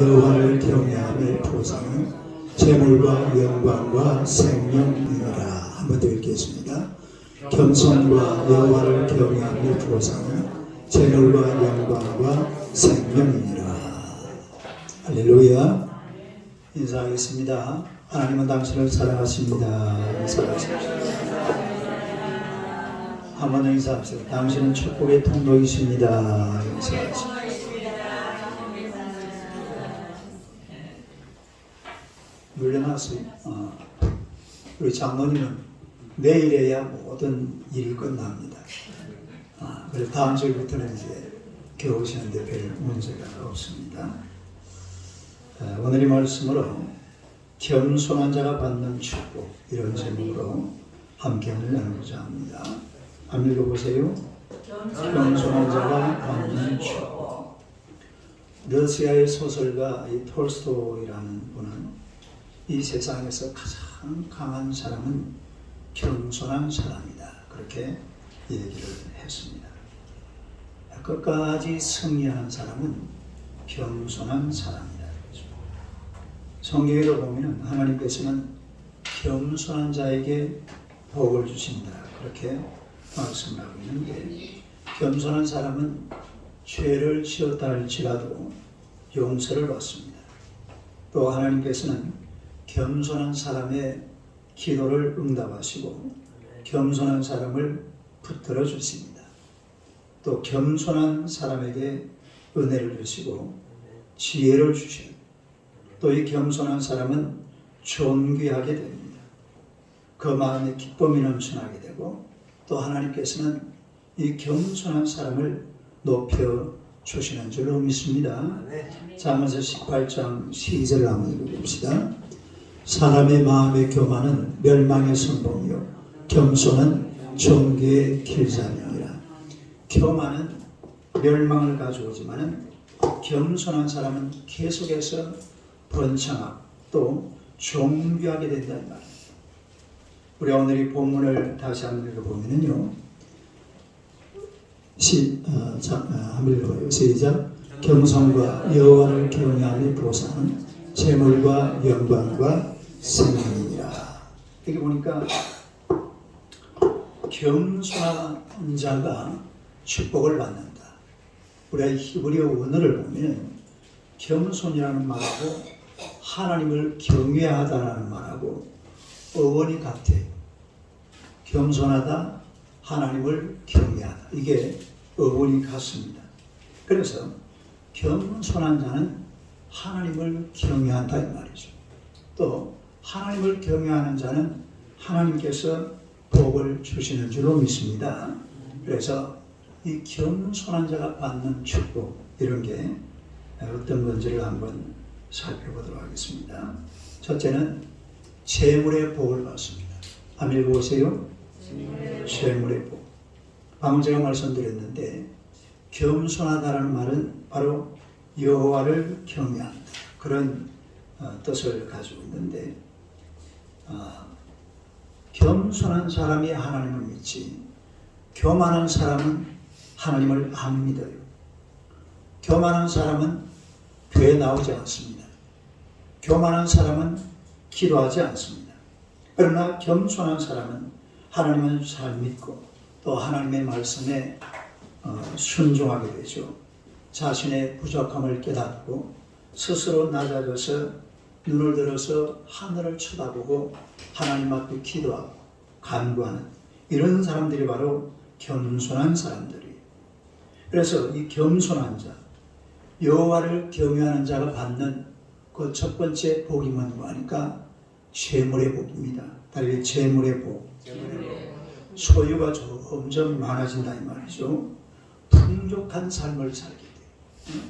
여호와를 경외함의 보상은 재물과 영광과 생명이니라. 한번 더 읽겠습니다. 겸손과 여호와를 경외함의 보상은 재물과 영광과 생명이니라. 할렐루야. 인사하겠습니다. 하나님은 당신을 사랑하십니다. 인사하십시오. 한번 인사합시다. 당신은 축복의 통로이십니다. 인사하십시오. 물러났어요. 우리 장로님은 내일에야 모든 일이 끝납니다. 그래서 다음 주부터는 이제 겨우시는데 별 문제가 없습니다. 오늘의 말씀으로 겸손한 자가 받는 축복, 이런 제목으로 함께 나누고자 합니다. 한번 읽어보세요. 겸손한 자가 받는 축복. 러시아의 소설가 이 톨스토이라는 분은 이 세상에서 가장 강한 사람은 겸손한 사람이다, 그렇게 얘기를 했습니다. 끝까지 승리하는 사람은 겸손한 사람이다. 성경에도 보면 하나님께서는 겸손한 자에게 복을 주신다, 그렇게 말씀을 하고 있는데, 겸손한 사람은 죄를 지었다 할지라도 용서를 받습니다. 또 하나님께서는 겸손한 사람의 기도를 응답하시고 겸손한 사람을 붙들어 주십니다. 또 겸손한 사람에게 은혜를 주시고 지혜를 주시고, 또 이 겸손한 사람은 존귀하게 됩니다. 그 마음에 기쁨이 넘쳐나게 되고, 또 하나님께서는 이 겸손한 사람을 높여 주시는 줄로 믿습니다. 잠언서 18장 12절을 한번 읽어봅시다. 사람의 마음의 교만은 멸망의 선봉이요 겸손은 존귀의 길잡이니라. 교만은 멸망을 가져오지만은 겸손한 사람은 계속해서 번창하고 또 존귀하게 된다는 말입니다. 우리 오늘 이 본문을 다시 한번 읽어보면요, 한번 읽어봐요. 시작. 겸손과 여호와를 경외함의 보상은 재물과 영광과 생명이니라. 여기 보니까 겸손한 자가 축복을 받는다. 우리가 히브리어 원어를 보면 겸손이라는 말하고 하나님을 경외하다라는 말하고 어원이 같아요. 겸손하다, 하나님을 경외하다, 이게 어원이 같습니다. 그래서 겸손한 자는 하나님을 경외한다 이 말이죠. 또 하나님을 경외하는 자는 하나님께서 복을 주시는 줄로 믿습니다. 그래서 이 겸손한 자가 받는 축복, 이런 게 어떤 건지를 한번 살펴보도록 하겠습니다. 첫째는 재물의 복을 받습니다. 한번 읽어보세요. 재물의 복. 방금 제가 말씀드렸는데, 겸손하다라는 말은 바로 여호와를 경외한다, 그런 뜻을 가지고 있는데, 겸손한 사람이 하나님을 믿지 교만한 사람은 하나님을 안 믿어요. 교만한 사람은 교회에 나오지 않습니다. 교만한 사람은 기도하지 않습니다. 그러나 겸손한 사람은 하나님을 잘 믿고 또 하나님의 말씀에 순종하게 되죠. 자신의 부족함을 깨닫고 스스로 낮아져서 눈을 들어서 하늘을 쳐다보고 하나님 앞에 기도하고 간구하는, 이런 사람들이 바로 겸손한 사람들이에요. 그래서 이 겸손한 자, 여호와를 경외하는 자가 받는 그 첫 번째 복이 뭔가 하니까 재물의 복입니다. 다른 재물의 복. 소유가 점점 많아진다 이 말이죠. 풍족한 삶을 살게 돼요.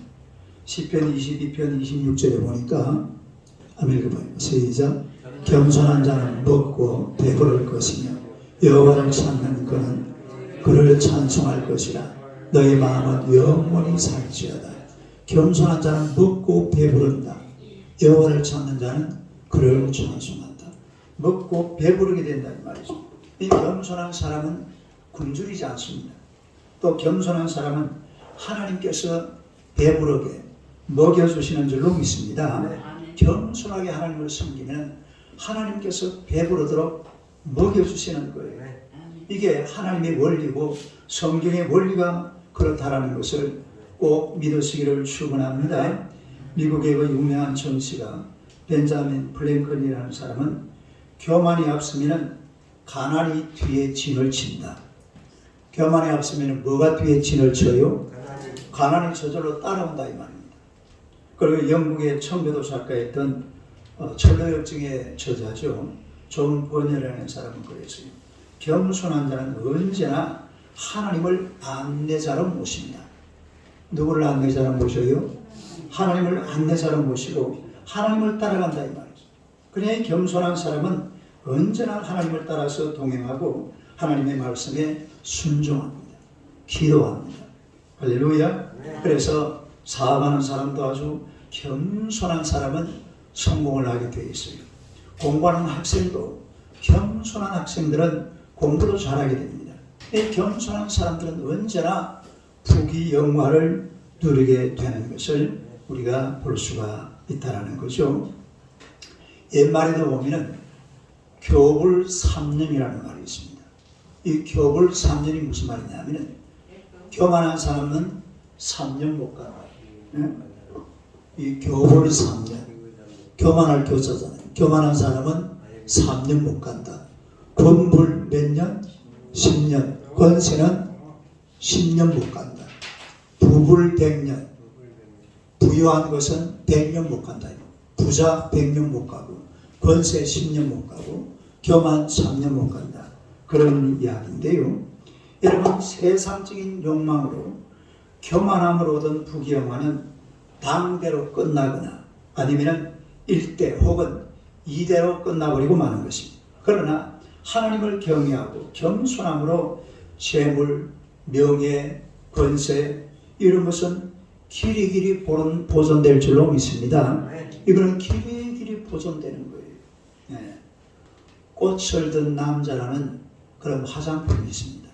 시편 22편 26절에 보니까 한번 읽어봐요. 시작. 겸손한 자는 먹고 배부를 것이며 여호와를 찾는 그는 그를 찬송할 것이라. 너희 마음은 영원히 살지어다. 겸손한 자는 먹고 배부른다. 여호와를 찾는 자는 그를 찬송한다. 먹고 배부르게 된다 이 말이죠. 이 겸손한 사람은 굶주리지 않습니다. 또 겸손한 사람은 하나님께서 배부르게 먹여주시는 줄로 믿습니다. 아멘. 겸손하게 하나님을 섬기면 하나님께서 배부르도록 먹여주시는 거예요. 아멘. 이게 하나님의 원리고 성경의 원리가 그렇다라는 것을 꼭 믿으시기를 축원합니다. 미국의 그 유명한 정치가 벤자민 플랭클이라는 사람은 교만이 앞서면 가난이 뒤에 진을 친다. 교만이 앞서면 뭐가 뒤에 진을 쳐요? 가난이 저절로 따라온다 이 말입니다. 그리고 영국의 청교도 작가였던 철로역정의 저자죠. 존 버녀라는 사람은 그랬어요. 겸손한 자는 언제나 하나님을 안내자로 모십니다. 누구를 안내자로 모셔요? 하나님을 안내자로 모시고 하나님을 따라간다 이 말이죠. 그러니 겸손한 사람은 언제나 하나님을 따라서 동행하고 하나님의 말씀에 순종합니다. 기도합니다. 할렐루야. 그래서 사업하는 사람도 아주 겸손한 사람은 성공을 하게 되어 있어요. 공부하는 학생도 겸손한 학생들은 공부도 잘하게 됩니다. 이 겸손한 사람들은 언제나 부귀영화를 누리게 되는 것을 우리가 볼 수가 있다는 거죠. 옛말에도 보면은 교불 3년이라는 말이 있습니다. 이 교불 3년이 무슨 말이냐면은 교만한 사람은 3년 못 간다. 이 교불 3년. 교만할 교자잖아요. 교만한 사람은 3년 못 간다. 권불 몇 년? 10년. 권세는 10년 못 간다. 부불 100년. 부유한 것은 100년 못 간다. 부자 100년 못 가고 권세 10년 못 가고 교만 3년 못 간다. 그런 이야기인데요. 여러분 세상적인 욕망으로 교만함으로 얻은 부귀영화는 당대로 끝나거나 아니면 1대 혹은 2대로 끝나버리고 마는 것입니다. 그러나 하나님을 경외하고 겸손함으로 재물, 명예, 권세 이런 것은 길이길이 보존될 줄로 믿습니다. 이거는 길이길이 보존되는 거예요. 네. 꽃을 든 남자라는 그런 화장품이 있습니다.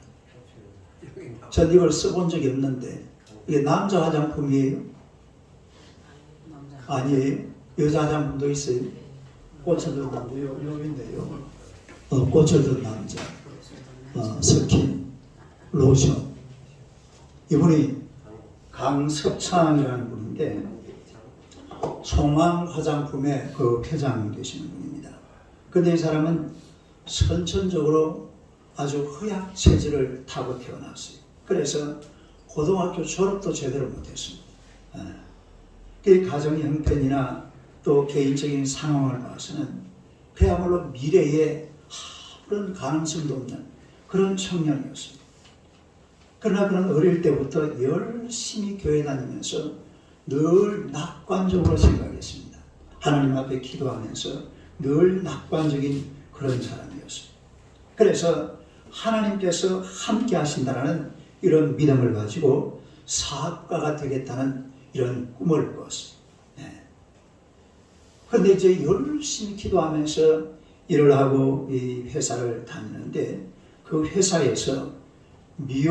전 이걸 써본 적이 없는데 이게 남자 화장품이에요? 아니에요. 여자 화장품도 있어요. 꽃을 든 남자 여기인데요. 꽃을 든 남자 스킨, 로션. 이분이 강석창이라는 분인데 송황 화장품의 그 회장이 되시는 분입니다. 그런데 이 사람은 선천적으로 아주 허약 체질을 타고 태어났어요. 그래서 고등학교 졸업도 제대로 못했습니다. 그 가정 형편이나 또 개인적인 상황을 봐서는 그야말로 미래에 아무런 가능성도 없는 그런 청년이었습니다. 그러나 그는 어릴 때부터 열심히 교회 다니면서 늘 낙관적으로 생각했습니다. 하나님 앞에 기도하면서 늘 낙관적인 그런 사람이었어요. 그래서 하나님께서 함께 하신다는 이런 믿음을 가지고 사업가가 되겠다는 이런 꿈을 꿨어요. 그런데 이제 열심히 기도하면서 일을 하고 이 회사를 다니는데 그 회사에서 이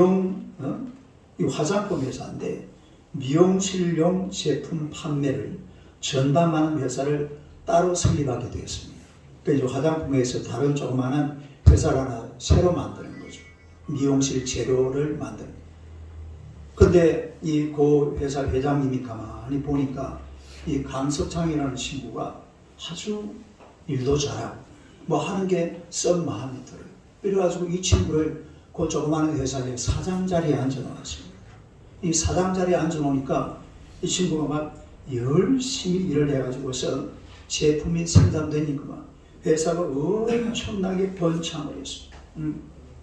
화장품 회사인데 미용실용 제품 판매를 전담하는 회사를 따로 설립하게 되었습니다. 그래서 화장품에서 다른 조그마한 회사를 하나 새로 만드는 거죠. 미용실 재료를 만드는 거예요. 근데 이 그 회사 회장님이 가만히 보니까 이 강석창이라는 친구가 아주 일도 잘하고 뭐 하는 게 썩 마음에 들어요. 그래가지고 이 친구를 그 조그마한 회사의 사장 자리에 앉아놓았습니다. 이 사장 자리에 앉아놓으니까 이 친구가 막 열심히 일을 해가지고서 제품이 생산되니까 막 회사가 엄청나게 번창을 했어요.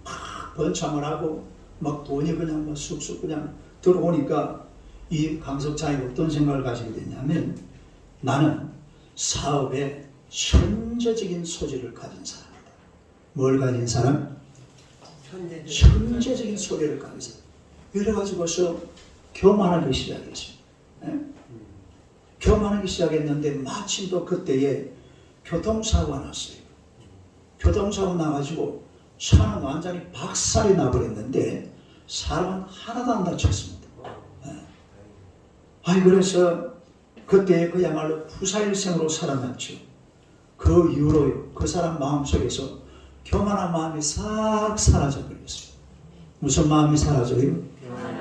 막 번창을 하고 막 돈이 그냥 막 쑥쑥 그냥 들어오니까 이 강석창이 어떤 생각을 가지게 됐냐면 나는 사업에 천재적인 소질을 가진 사람이다. 뭘 가진 사람? 천재적인 소리를 가진 사람. 이래가지고서 교만하기 시작했어요. 교만하기 시작했는데 마침 또 그때에 교통사고가 났어요. 교통사고 나가지고 차는 완전히 박살이 나버렸는데 사람은 하나도 안 다쳤습니다. 그래서 그때 그야말로 부사일생으로 살아났죠. 그 이후로요, 그 사람 마음속에서 교만한 마음이 싹 사라져 버렸어요. 무슨 마음이 사라져요?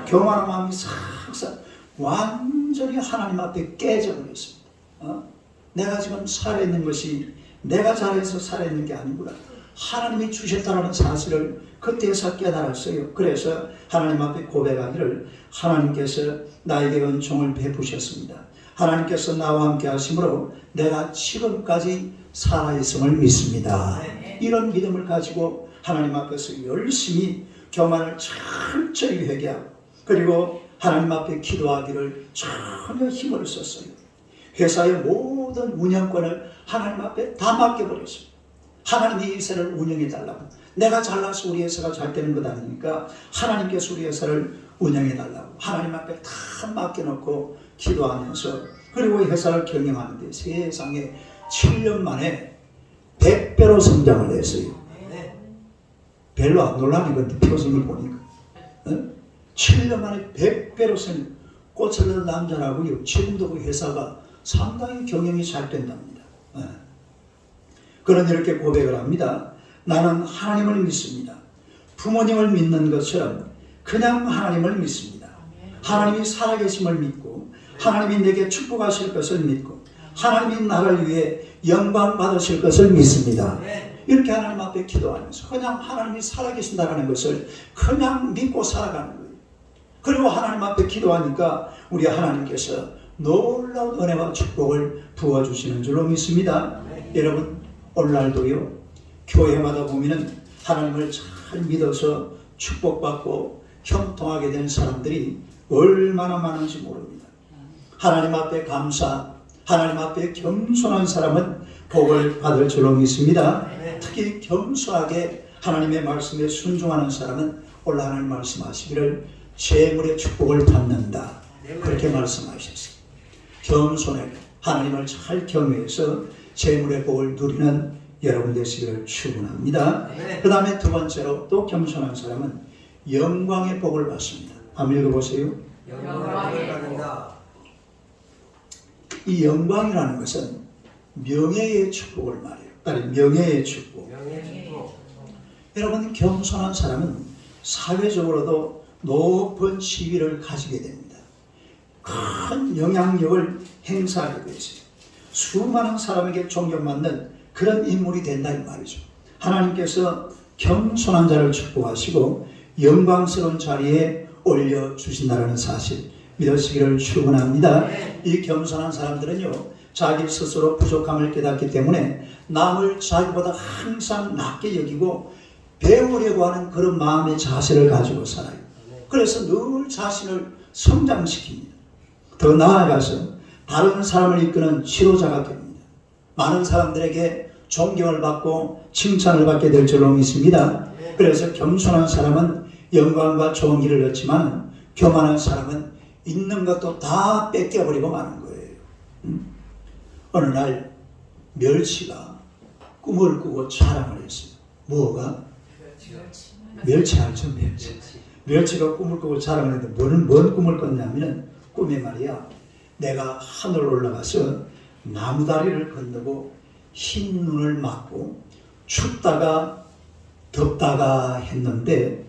교만한 마음이 싹 완전히 하나님 앞에 깨져 버렸습니다. 내가 지금 살아있는 것이 내가 잘해서 살아있는 게 아니구나. 하나님이 주셨다는 사실을 그때서 깨달았어요. 그래서 하나님 앞에 고백하기를 하나님께서 나에게 은총을 베푸셨습니다. 하나님께서 나와 함께 하심으로 내가 지금까지 살아있음을 믿습니다. 이런 믿음을 가지고 하나님 앞에서 열심히 교만을 철저히 회개하고 그리고 하나님 앞에 기도하기를 전혀 힘을 썼어요. 회사의 모든 운영권을 하나님 앞에 다 맡겨버렸어요. 하나님이 이 회사를 운영해달라고. 내가 잘나서 우리 회사가 잘 되는 것 아니니까 하나님께서 우리 회사를 운영해달라고 하나님 앞에 다 맡겨놓고 기도하면서 그리고 이 회사를 경영하는데 세상에 7년 만에 100배로 성장을 했어요. 별로 안 놀라는 건데 표정이 보니까 7년 만에 100배로 성장. 꽃을 넣은 남자라고요. 지금도 그 회사가 상당히 경영이 잘 된답니다. 그런 이렇게 고백을 합니다. 나는 하나님을 믿습니다. 부모님을 믿는 것처럼 그냥 하나님을 믿습니다. 하나님이 살아계심을 믿고 하나님이 내게 축복하실 것을 믿고 하나님이 나를 위해 영광 받으실 것을 믿습니다. 이렇게 하나님 앞에 기도하면서 그냥 하나님이 살아계신다는 것을 그냥 믿고 살아가는 거예요. 그리고 하나님 앞에 기도하니까 우리 하나님께서 놀라운 은혜와 축복을 부어주시는 줄로 믿습니다. 여러분 오늘날도요 교회마다 보면은 하나님을 잘 믿어서 축복받고 형통하게 된 사람들이 얼마나 많은지 모릅니다. 하나님 앞에 감사, 하나님 앞에 겸손한 사람은 복을 받을 줄로 믿습니다. 특히 겸손하게 하나님의 말씀에 순종하는 사람은 오늘 하나님 말씀하시기를 재물의 축복을 받는다. 그렇게 말씀하셨어요. 겸손하게 하나님을 잘 경외해서 재물의 복을 누리는 여러분 되시기를 축원합니다. 그 다음에 두 번째로 또 겸손한 사람은 영광의 복을 받습니다. 한번 읽어보세요. 영광을 받는다. 이 영광이라는 것은 명예의 축복을 말해요. 따로 명예의 축복. 여러분 겸손한 사람은 사회적으로도 높은 지위를 가지게 됩니다. 큰 영향력을 행사하게 되어요. 수많은 사람에게 존경받는 그런 인물이 된다 이 말이죠. 하나님께서 겸손한 자를 축복하시고 영광스러운 자리에 올려주신다는 사실 믿으시기를 축원합니다. 이 겸손한 사람들은요 자기 스스로 부족함을 깨닫기 때문에 남을 자기보다 항상 낮게 여기고 배우려고 하는 그런 마음의 자세를 가지고 살아요. 그래서 늘 자신을 성장시킵니다. 더 나아가서 다른 사람을 이끄는 지도자가 됩니다. 많은 사람들에게 존경을 받고 칭찬을 받게 될 줄로 믿습니다. 그래서 겸손한 사람은 영광과 좋은 길을 얻지만 교만한 사람은 있는 것도 다 뺏겨버리고 마는 거예요. 어느 날 멸치가 꿈을 꾸고 자랑을 했어요. 뭐가? 멸치 알죠? 멸치가 꿈을 꾸고 자랑을 했는데 뭔 꿈을 꿨냐면 꿈에 말이야 내가 하늘 올라가서 나무다리를 건너고 흰 눈을 맞고 춥다가 덥다가 했는데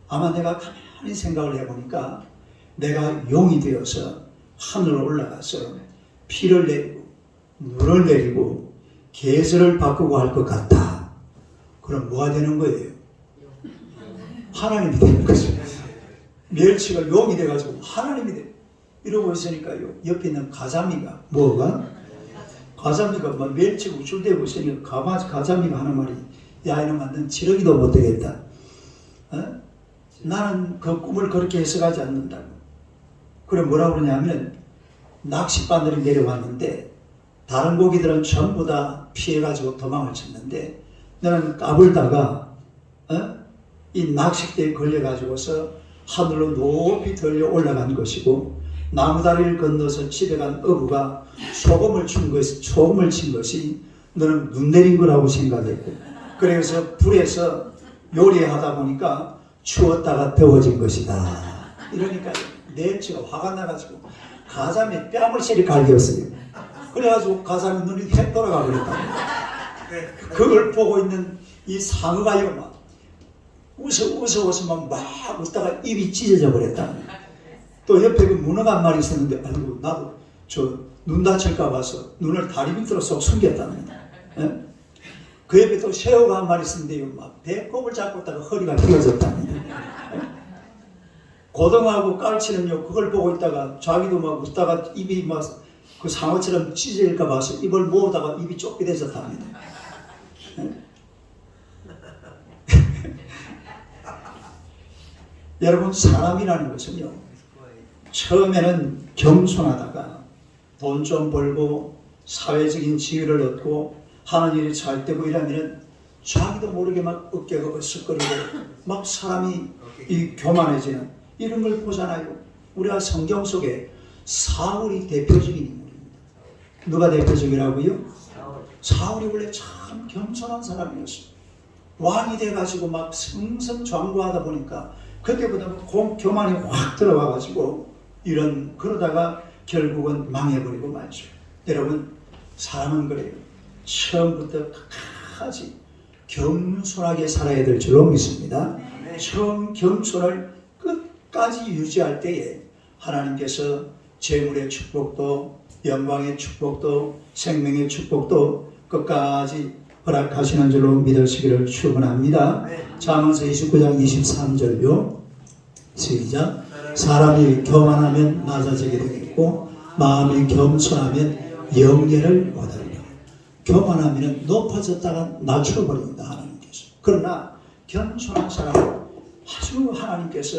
아마 내가 가만히 생각을 해보니까 내가 용이 되어서 하늘로 올라가서 비를 내리고 눈을 내리고 계절을 바꾸고 할 것 같다. 그럼 뭐가 되는 거예요? 하나님이 되는 거죠. 멸치가 용이 돼가지고 하나님이 돼. 이러고 있으니까요. 옆에 있는 가자미가 뭐가? 가자미가 막 멸치 우쭐대고 있으니까 가자미가 하는 말이 야 이놈아 넌 지렁이도 못 되겠다. 나는 그 꿈을 그렇게 해석하지 않는다고. 그래 뭐라고 그러냐면 낚싯바늘이 내려왔는데 다른 고기들은 전부 다 피해가지고 도망을 쳤는데 너는 까불다가 이 낚싯대에 걸려가지고서 하늘로 높이 들려 올라간 것이고 나무다리를 건너서 집에 간 어부가 소금을 친 것이 너는 눈 내린 거라고 생각했고 그래서 불에서 요리하다 보니까 추웠다가 더워진 것이다. 이러니까 멸치가 화가 나가지고 가자미 뺨을 갈겼어요. 그래가지고 가자미 눈이 해 돌아가 버렸다. 그걸 보고 있는 이 상어가요 막 웃어 막 웃다가 입이 찢어져 버렸다. 또 옆에 그 문어가 한 마리 있었는데 아이고 나도 저 눈 다칠까 봐서 눈을 다리 밑으로 쏙 숨겼답니다. 예? 그 옆에 또 새우가 한 마리 있었는데 막 배꼽을 잡고 있다가 허리가 휘어졌답니다. 예? 고등어하고 깔치는요 그걸 보고 있다가 자기도 막 웃다가 입이 막 그 상어처럼 찢어질까 봐서 입을 모으다가 입이 쫓겨내졌답니다. 예? 여러분 사람이라는 것은요 처음에는 겸손하다가 돈 좀 벌고 사회적인 지위를 얻고 하는 일이 잘 되고 이러면은 자기도 모르게 막 어깨가 으쓱거리고 막 사람이 이 교만해지는 이런 걸 보잖아요. 우리가 성경 속에 사울이 대표적인 인물입니다. 누가 대표적이라고요? 사울이 원래 참 겸손한 사람이었어요. 왕이 돼가지고 막 승승장구하다 보니까 그때부터 교만이 확 들어와가지고 이런 그러다가 결국은 망해버리고 말죠. 여러분 사람은 그래요. 처음부터 끝까지 겸손하게 살아야 될 줄로 믿습니다. 처음 겸손을 끝까지 유지할 때에 하나님께서 재물의 축복도 영광의 축복도 생명의 축복도 끝까지 허락하시는 줄로 믿으시기를 축원합니다. 잠언서 29장 23절요. 시작. 사람이 교만하면 낮아지게 되겠고 마음이 겸손하면 영예를 얻으리라. 교만하면 높아졌다가 낮춰버립니다. 하나님께서. 그러나 겸손한 사람은 아주 하나님께서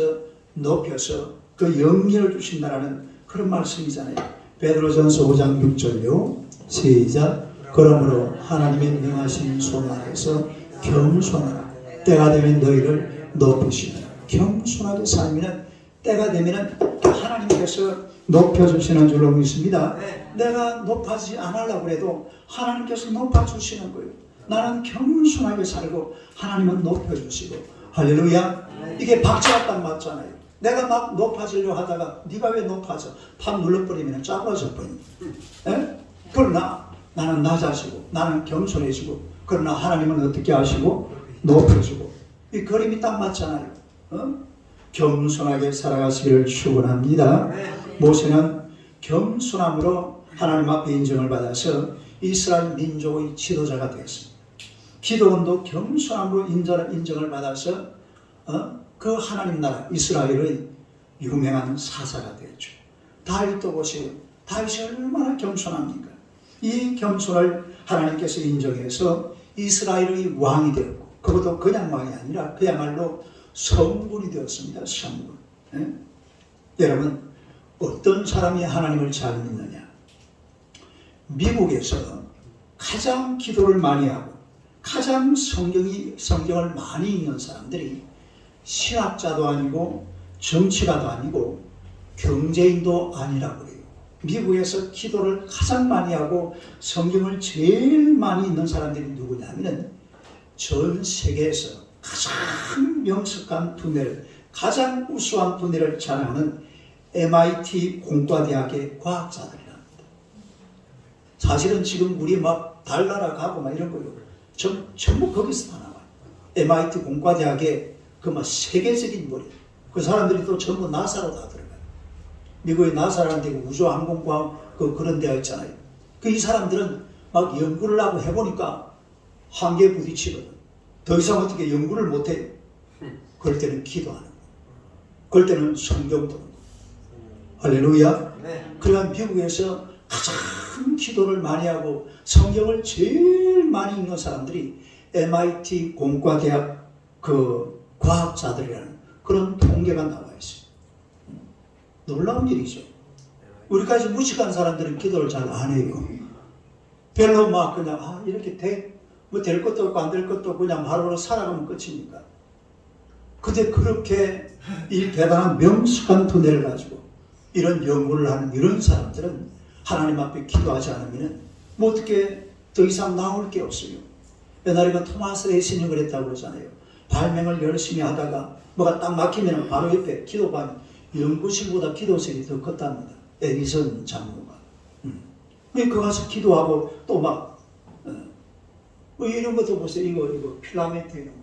높여서 그 영예를 주신다라는 그런 말씀이잖아요. 베드로전서 5장 6절요. 시작. 그러므로 하나님의 명하신 손 아래서 겸손하라. 때가 되면 너희를 높이시리라. 겸손하게 살면 때가 되면 하나님께서 높여주시는 줄로 믿습니다. 내가 높아지지 않으려고 해도 하나님께서 높아주시는 거예요. 나는 겸손하게 살고 하나님은 높여주시고 할렐루야. 이게 박자가 딱 맞잖아요. 내가 막 높아지려고 하다가 네가 왜 높아져? 팍 눌러버리면 짜부러져 버립니다. 그러나 나는 낮아지고 나는 겸손해지고 그러나 하나님은 어떻게 하시고 높여주고 이 그림이 딱 맞잖아요. 겸손하게 살아가시기를 축원합니다. 모세는 겸손함으로 하나님 앞에 인정을 받아서 이스라엘 민족의 지도자가 되었습니다. 기도원도 겸손함으로 인정을 받아서 그 하나님 나라 이스라엘의 유명한 사사가 되었죠. 다윗도 보세요. 다윗이 얼마나 겸손합니까? 이 겸손을 하나님께서 인정해서 이스라엘의 왕이 되었고 그것도 그냥 왕이 아니라 그야말로 성군이 되었습니다. 성군. 여러분 어떤 사람이 하나님을 잘 믿느냐? 미국에서 가장 기도를 많이 하고 가장 성경을 많이 읽는 사람들이 신학자도 아니고 정치가도 아니고 경제인도 아니라고 그래요. 미국에서 기도를 가장 많이 하고 성경을 제일 많이 읽는 사람들이 누구냐면 전 세계에서 가장 명석한 분야를 가장 우수한 분야를 자랑하는 MIT 공과대학의 과학자들이랍니다. 사실은 지금 우리 막 달나라 가고 막 이런 거요. 전부 거기서 다 나와요. MIT 공과대학의 그 막 세계적인 머리. 그 사람들이 또 전부 나사로 다 들어가요. 미국의 나사라는 데가 우주항공과학 그런 데가 있잖아요. 이 사람들은 막 연구를 하고 해보니까 한계에 부딪히거든. 더 이상 어떻게 연구를 못해요. 그럴 때는 기도하는 거예요. 그럴 때는 성경 보는 거예요. 할렐루야. 그러니까 미국에서 가장 기도를 많이 하고 성경을 제일 많이 읽는 사람들이 MIT 공과대학 그 과학자들이라는 그런 통계가 나와 있어요. 놀라운 일이죠. 우리까지 무식한 사람들은 기도를 잘 안 해요. 별로 막 그냥 이렇게 될 것도 없고 안 될 것도 없고 그냥 하루로 살아가면 끝입니까? 근데 그렇게 이 대단한 명숙한 두뇌를 가지고 이런 연구를 하는 이런 사람들은 하나님 앞에 기도하지 않으면 뭐 어떻게 더 이상 나올 게 없어요. 옛날에 토마스 에디슨이 그랬다고 그러잖아요. 발명을 열심히 하다가 뭐가 딱 막히면 바로 옆에 기도반 연구실보다 기도실이 더 컸답니다. 에디슨 장로가. 그 가서 기도하고 또 막 이런 것도 보세요. 이거 필라멘트 이런 거.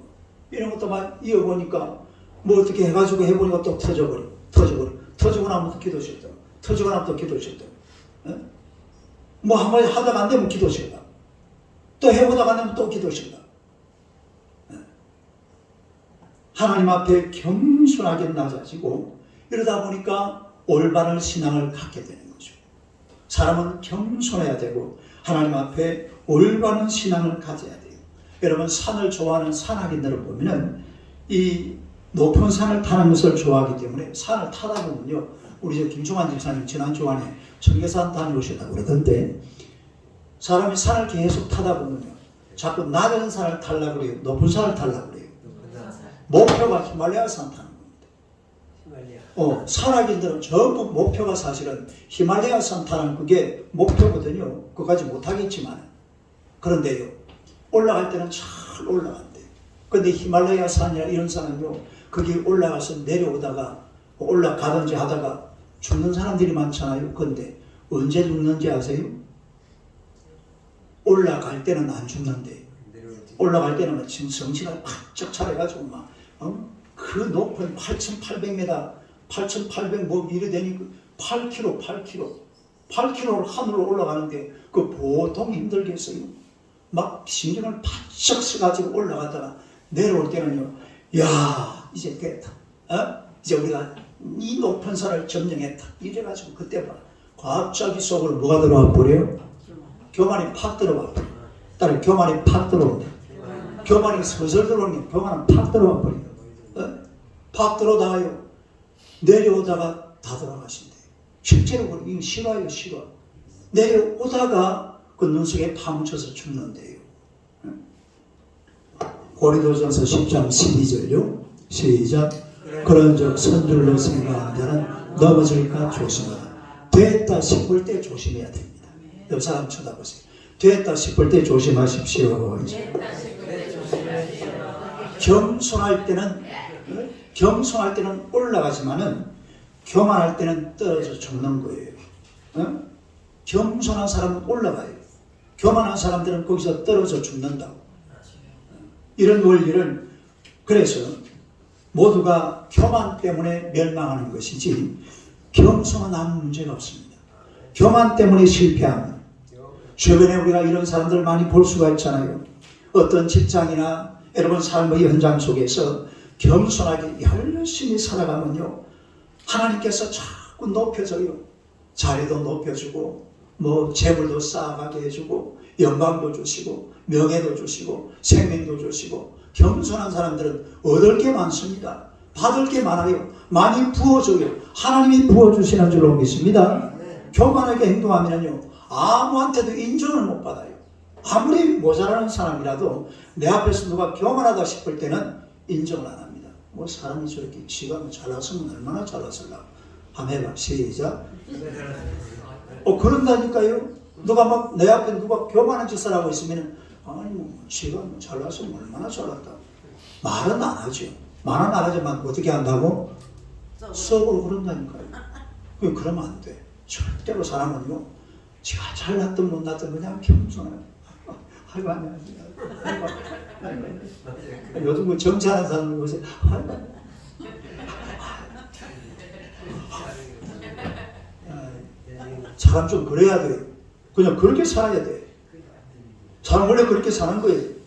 이런 것도 막 이어보니까 뭐 어떻게 해가지고 해보니까 또 터지고 나면 또 기도 시켰다. 터지고 나면 또 기도 시켰다. 뭐 한 가지 하다가 안 되면 기도 시켰다. 또 해보다가 안 되면 또 기도 시켰다. 하나님 앞에 겸손하게 낮아지고 이러다 보니까 올바른 신앙을 갖게 되는 거죠. 사람은 겸손해야 되고 하나님 앞에 올바른 신앙을 가져야 돼요. 여러분 산을 좋아하는 산악인들을 보면은 이 높은 산을 타는 것을 좋아하기 때문에 산을 타다 보면요. 우리 저 김종환 집사님 지난 주간에 청계산 다녀오셨다고 그러던데 사람이 산을 계속 타다 보면요. 자꾸 낮은 산을 타려고 그래요. 높은 산을 타려고 그래요. 목표가 히말라야산 타는 겁니다. 산악인들은 전부 목표가 사실은 히말라야산 타는 그게 목표거든요. 그까지 못하겠지만 그런데요. 올라갈 때는 잘 올라간대요. 근데 히말라야산이나 이런 산은요. 거기 올라가서 내려오다가 올라가든지 하다가 죽는 사람들이 많잖아요. 근데 언제 죽는지 아세요? 올라갈 때는 안 죽는데 올라갈 때는 지금 정신을 바짝 차려가지고 막 그 높은 8,800m 8,800 뭐 이래 되니 8km를 하늘로 올라가는데 그 보통 힘들겠어요. 막 신경을 바짝 써가지고 올라가다가 내려올 때는요. 야 이제 됐다. 이제 우리가 이 높은 산을 점령했다. 이래가지고 그때 봐. 갑자기 속으로 뭐가 들어와 버려요? 교만이 팍 들어와 버려요. 따로 교만이 팍 들어온다. 교만이 서슬 들어오니 교만은 팍 들어와 버려요. 팍 들어다가요. 내려오다가 다 돌아가신대요. 실제로 이거 실화예요, 실화. 내려오다가 그 눈 속에 파묻혀서 죽는데요. 고린도전서 10장 12절요. 시작. 그런즉 선줄로 생각하는 자는 넘어질까 조심하라. 됐다 싶을 때 조심해야 됩니다. 옆 사람 쳐다보세요. 됐다 싶을 때 조심하십시오. 겸손할 때는 올라가지만은 교만할 때는 떨어져 죽는 거예요. 겸손한 사람은 올라가요. 교만한 사람들은 거기서 떨어져 죽는다고. 이런 원리를 그래서 모두가 교만 때문에 멸망하는 것이지 겸손은 아무 문제가 없습니다. 교만 때문에 실패합니다. 주변에 우리가 이런 사람들 많이 볼 수가 있잖아요. 어떤 직장이나 여러분 삶의 현장 속에서 겸손하게 열심히 살아가면요. 하나님께서 자꾸 높여줘요. 자리도 높여주고 뭐 재물도 쌓아가게 해주고 영광도 주시고 명예도 주시고 생명도 주시고 겸손한 사람들은 얻을 게 많습니다. 받을 게 많아요. 많이 부어줘요. 하나님이 부어주시는 줄로 믿습니다. 교만하게 행동하면요. 아무한테도 인정을 못 받아요. 아무리 모자라는 사람이라도 내 앞에서 누가 교만하다 싶을 때는 인정을 안 합니다. 뭐 사람이 저렇게 지가 잘났으면 얼마나 잘났을까. 한번 해봐. 시작. 그런다니까요. 누가 막 내 앞에 누가 교만한 짓을 하고 있으면 아니 뭐 지가 잘났으면 얼마나 잘났다. 말은 안 하죠. 말은 안 하지만 어떻게 한다고? 속으로 그런다니까요. 그러면 안 돼. 절대로 사람은요. 지가 잘났든 못났든 그냥 겸손해요. 아이고 안녕하세요. 요즘 뭐 정치하는 사람을 보세요. 사람 좀 그래야 돼. 그냥 그렇게 살아야 돼. 사람 원래 그렇게 사는 거예요.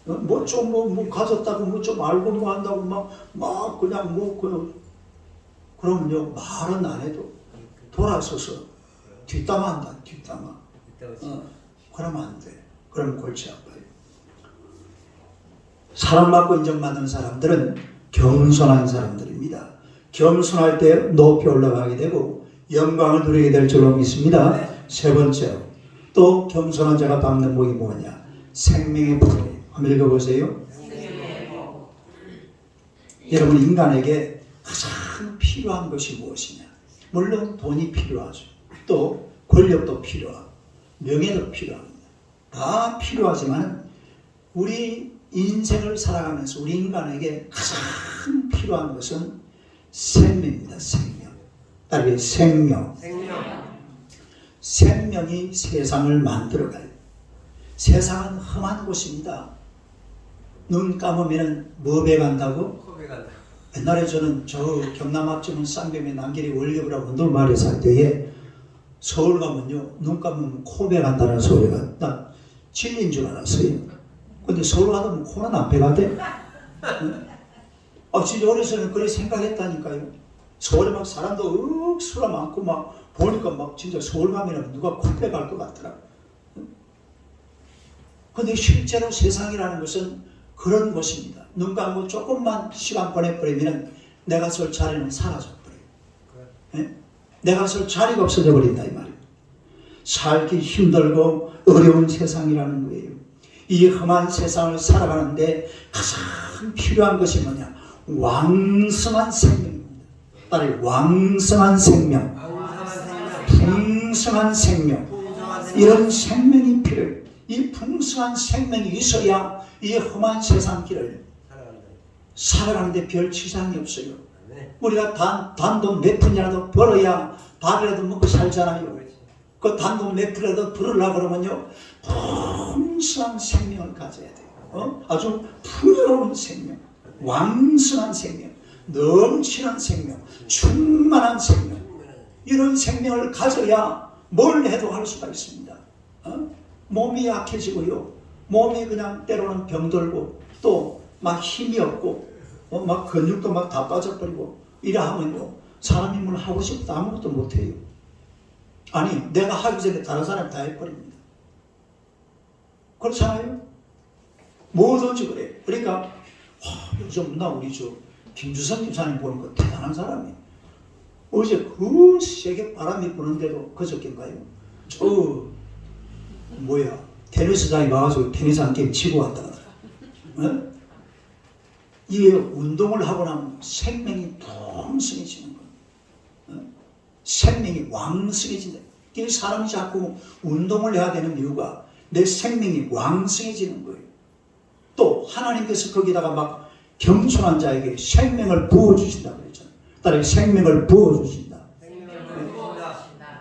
뭐 좀 가졌다고 뭐 좀 알고 뭐 한다고 막 그냥 그럼요 말은 안 해도 돌아서서 뒷담화 한다. 뒷담화. 그러면 안 돼. 그러면 골치 아파요. 사랑받고 인정받는 사람들은 겸손한 사람들입니다. 겸손할 때 높이 올라가게 되고 영광을 누리게 될 줄로 믿습니다. 세 번째로 또 겸손한 자가 받는 복이 뭐냐? 생명의 복이에요. 한번 읽어보세요. 여러분 인간에게 가장 필요한 것이 무엇이냐? 물론 돈이 필요하죠. 또 권력도 필요하고 명예도 필요합니다. 다 필요하지만 우리 인생을 살아가면서 우리 인간에게 가장 필요한 것은 생명입니다. 생명. 따르게 생명. 생명. 생명이 세상을 만들어가요. 세상은 험한 곳입니다. 눈 감으면 뭐 배간다고? 코베 간다. 옛날에 저는 저 경남 앞주문 쌍벽의 남길이 원리부라고 놀마을에 살 때에 서울 가면요 눈 감으면 코 배간다는 소리가 나 진리인 줄 알았어요. 근데 서울 가면 코는 안 배간대? 진짜 어려서는 그렇게 생각했다니까요. 서울에 막 사람도 억수라 많고 막 보니까 막 진짜 서울 가면 누가 코 배갈 것 같더라. 근데 실제로 세상이라는 것은 그런 곳입니다. 눈 감고 조금만 시간 보내버리면 내가 설 자리는 사라져버려요. 내가 설 자리가 없어져 버린다 이 말이에요. 살기 힘들고 어려운 세상이라는 거예요. 이 험한 세상을 살아가는데 가장 필요한 것이 뭐냐? 왕성한 생명입니다. 따라해 왕성한 생명, 풍성한 생명. 이런 생명이 필요해요. 이 풍성한 생명이 있어야 이 험한 세상길을 살아가는데 별 지장이 없어요. 우리가 단돈 몇 푼이라도 벌어야 밥이라도 먹고 살잖아요. 그 단돈 몇 푼이라도 벌으려고 그러면요 풍성한 생명을 가져야 돼요. 아주 풍요로운 생명, 왕성한 생명, 넘치는 생명, 충만한 생명. 이런 생명을 가져야 뭘 해도 할 수가 있습니다. 몸이 약해지고요. 몸이 그냥 때로는 병들고 또 막 힘이 없고 막 근육도 막 다 빠져버리고 이라 하면요. 사람이 뭘 하고 싶어도 아무것도 못해요. 아니 내가 하기 전에 다른 사람이 다 해버립니다. 그렇잖아요? 뭐든지 그래요. 그러니까 요즘 나 우리 저 김주성 집사님 보니까 대단한 사람이에요. 어제 그 세게 바람이 부는데도 그저께인가요? 테니스장에 가가지고 테니스 한 게임 치고 왔다 하더라. 이게 운동을 하고 나면 생명이 풍성해지는 거예요. 생명이 왕성해진다. 이 사람이 자꾸 운동을 해야 되는 이유가 내 생명이 왕성해지는 거예요. 또 하나님께서 거기다가 막 겸손한 자에게 생명을 부어주신다고 그랬잖아요. 따라서 생명을 부어주신다.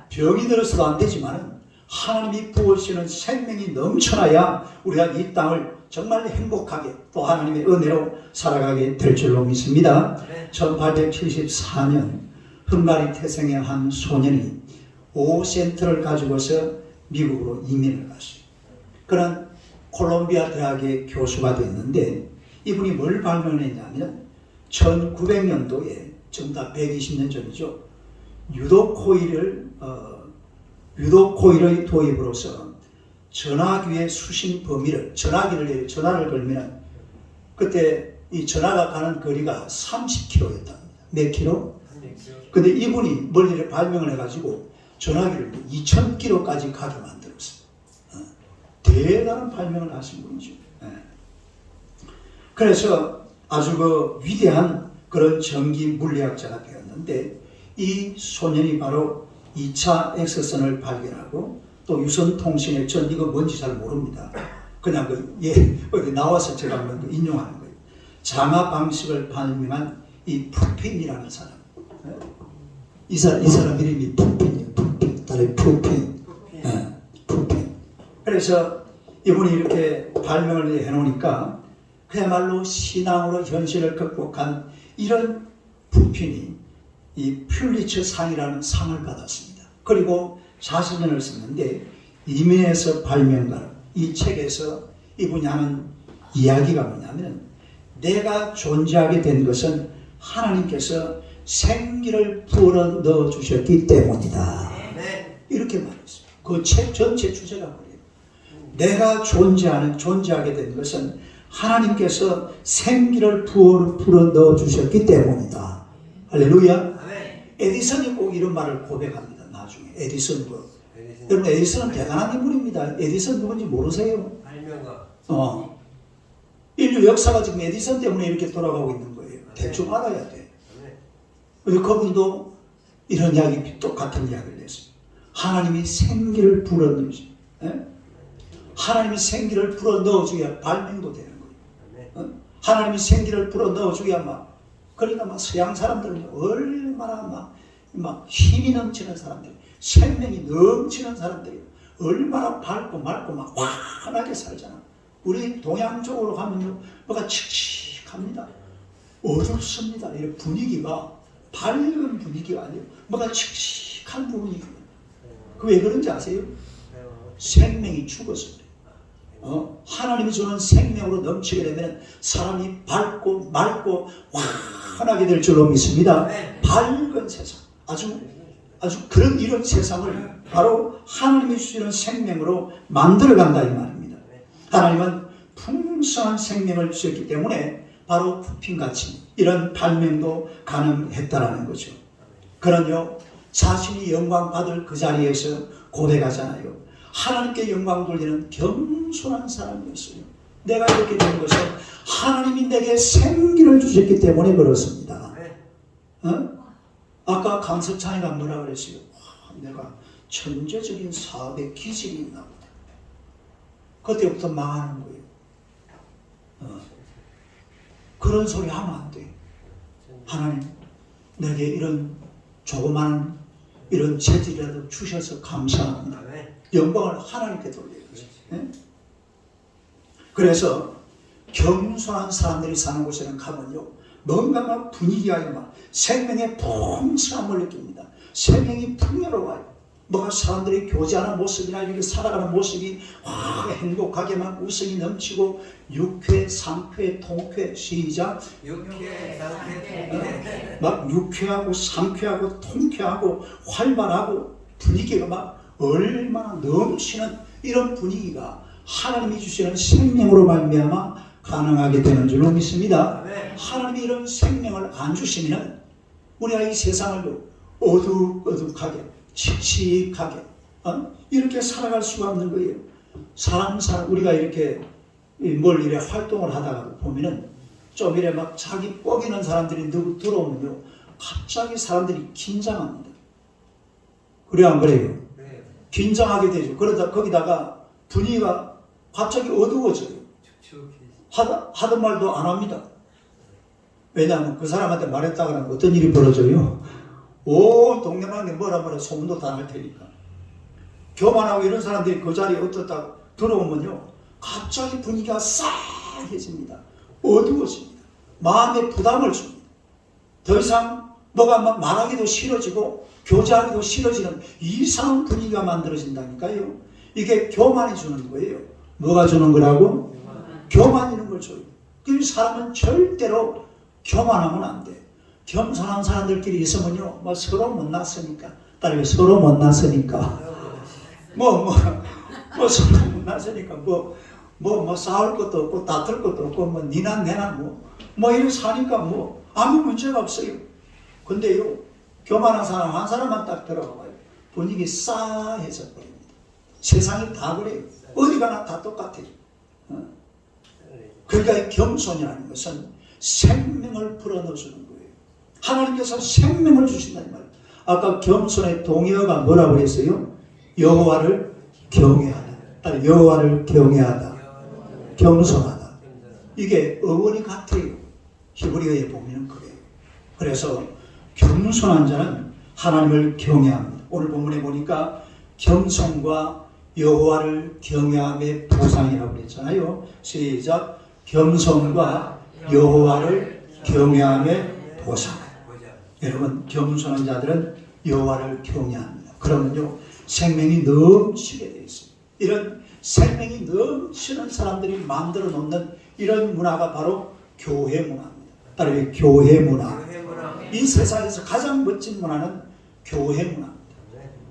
병이 들어서도 안 되지만 하나님이 부어주시는 생명이 넘쳐나야 우리가 이 땅을 정말 행복하게 또 하나님의 은혜로 살아가게 될 줄로 믿습니다. 1874년 헝가리 태생의 한 소년이 5센트를 가지고서 미국으로 이민을 갔어요. 그는 콜롬비아 대학의 교수가 됐는데 이분이 뭘 발명했냐면 1900년도에 지금 다 120년 전이죠. 유도코일의 도입으로서 전화기의 수신 범위를 전화를 걸면 그때 이 전화가 가는 거리가 30km였답니다. 몇 킬로? 근데 이분이 멀리를 발명을 해가지고 전화기를 2000km까지 가게 만들었어요. 대단한 발명을 하신 분이죠. 그래서 아주 그 위대한 그런 전기 물리학자가 되었는데 이 소년이 바로 2차 X선을 발견하고 또 유선통신의 전 이거 뭔지 잘 모릅니다. 그냥 어디 나와서 제가 한번 인용하는 거예요. 장화 방식을 발명한 이 푸핀이라는 사람. 이 사람 이름이 푸핀이에요. 푸핀. 다른 푸핀. 푸핀. 그래서 이분이 이렇게 발명을 해놓으니까 그야말로 신앙으로 현실을 극복한 이런 푸핀이 이 퓰리처 상이라는 상을 받았습니다. 그리고 자서전을 썼는데 이민에서 발명가 이 책에서 이분이 하는 이야기가 뭐냐면 내가 존재하게 된 것은 하나님께서 생기를 부어 넣어 주셨기 때문이다. 이렇게 말했어요. 그 책 전체 주제가 그래요. 내가 존재하게 된 것은 하나님께서 생기를 불어 넣어 주셨기 때문이다. 할렐루야. 에디슨이 꼭 이런 말을 고백합니다. 나중에 에디슨 여러분 에디슨은 대단한 인물입니다. 에디슨 누군지 모르세요? 발명가. 인류 역사가 지금 에디슨 때문에 이렇게 돌아가고 있는 거예요. 대충 알아야 돼. 그분도 이런 이야기 똑같은 이야기를 했어요. 하나님이 생기를 불어 넣으시. 하나님이 생기를 불어 넣어줘야 발명도 되는 거예요. 하나님이 생기를 불어 넣어줘야 그러니까 서양 사람들은 얼마나 막 힘이 넘치는 사람들, 생명이 넘치는 사람들이 얼마나 밝고 맑고 막 환하게 살잖아. 우리 동양 쪽으로 가면요, 뭐가 칙칙합니다. 어둡습니다. 이 분위기가 밝은 분위기가 아니에요. 뭐가 칙칙한 분위기예요. 그 왜 그런지 아세요? 생명이 죽었어요. 하나님이 주는 생명으로 넘치게 되면 사람이 밝고 맑고 환하게 될 줄로 믿습니다. 밝은 세상, 아주 그런 이런 세상을 바로 하나님이 주시는 생명으로 만들어간다 이 말입니다. 하나님은 풍성한 생명을 주셨기 때문에 바로 부핀같이 이런 발명도 가능했다라는 거죠. 그런요, 자신이 영광 받을 그 자리에서 고백하잖아요. 하나님께 영광 돌리는 겸손한 사람이었어요. 내가 이렇게 된 것은 하나님이 내게 생기를 주셨기 때문에 그렇습니다. 아까 강석찬이가 뭐라 그랬어요? 내가 천재적인 사업에 기질이 있나 보다. 그때부터 망하는 거예요. 그런 소리 하면 안 돼. 하나님, 내게 이런 조그마한 이런 재질이라도 주셔서 감사합니다. 영광을 하나님께 돌려야지. 그래서 겸손한 사람들이 사는 곳에는 가면요, 뭔가 막 분위기가 막 생명의 풍성함을 느낍니다. 생명이 풍요로워요. 뭐가 사람들이 교제하는 모습이나 이렇게 살아가는 모습이 행복하게 막 웃음이 넘치고 유쾌, 상쾌, 통쾌, 시작. 유쾌, 상쾌, 통쾌. 막 유쾌하고 상쾌하고 통쾌하고 활발하고 분위기가 막 얼마나 넘치는 이런 분위기가 하나님이 주시는 생명으로 말미암아 가능하게 되는 줄로 믿습니다. 하나님이 이런 생명을 안 주시면 우리가 이 세상을 어둑어둑하게 칙칙하게 이렇게 살아갈 수가 없는 거예요. 우리가 이렇게 뭘 이래 활동을 하다가 보면은 좀 이래 막 자기 뻐기는 사람들이 들어오면요, 갑자기 사람들이 긴장합니다. 그래요, 안 그래요? 긴장하게 되죠. 그러다 거기다가 분위기가 갑자기 어두워져요. 하던 말도 안 합니다. 왜냐하면 그 사람한테 말했다 그러면 어떤 일이 벌어져요? 온 동네방네 뭐라 소문도 다 날 테니까. 교만하고 이런 사람들이 그 자리에 어떻다고 들어오면요, 갑자기 분위기가 싸해집니다. 어두워집니다. 마음에 부담을 줍니다. 더 이상 뭐가 말하기도 싫어지고 교제하기도 싫어지는 이상한 분위기가 만들어진다니까요. 이게 교만이 주는 거예요. 뭐가 주는 거라고? 교만이 주는 걸 줘요. 그 사람은 절대로 교만하면 안 돼. 겸손한 사람들끼리 있으면요, 뭐 서로 못났으니까, 딸이 서로 못났으니까, 서로 못났으니까, 싸울 것도 없고, 다툴 것도 없고, 니나 내나 이렇게 사니까 아무 문제가 없어요. 근데요, 교만한 사람 한 사람만 딱 들어가봐요. 분위기 싸해져 버립니다. 세상이 다 그래요. 어디 가나 다 똑같아요. 그러니까 이 겸손이라는 것은 생명을 불어넣어주는 거예요. 하나님께서 생명을 주신다는 말이에요. 아까 겸손의 동의어가 뭐라고 그랬어요? 여호와를 경외하다. 여호와를 경외하다. 겸손하다. 이게 어원이 같아요. 히브리어에 보면 그래요. 그래서 겸손한 자는 하나님을 경외합니다. 오늘 본문에 보니까 겸손과 여호와를 경외함의 보상이라고 그랬잖아요. 시작. 겸손과 여호와를 경외함의 보상. 여러분, 겸손한 자들은 여호와를 경외합니다. 그러면요, 생명이 넘치게 되어 있습니다. 이런 생명이 넘치는 사람들이 만들어 놓는 이런 문화가 바로 교회 문화입니다. 따라서 교회 문화. 이 세상에서 가장 멋진 문화는 교회 문화입니다.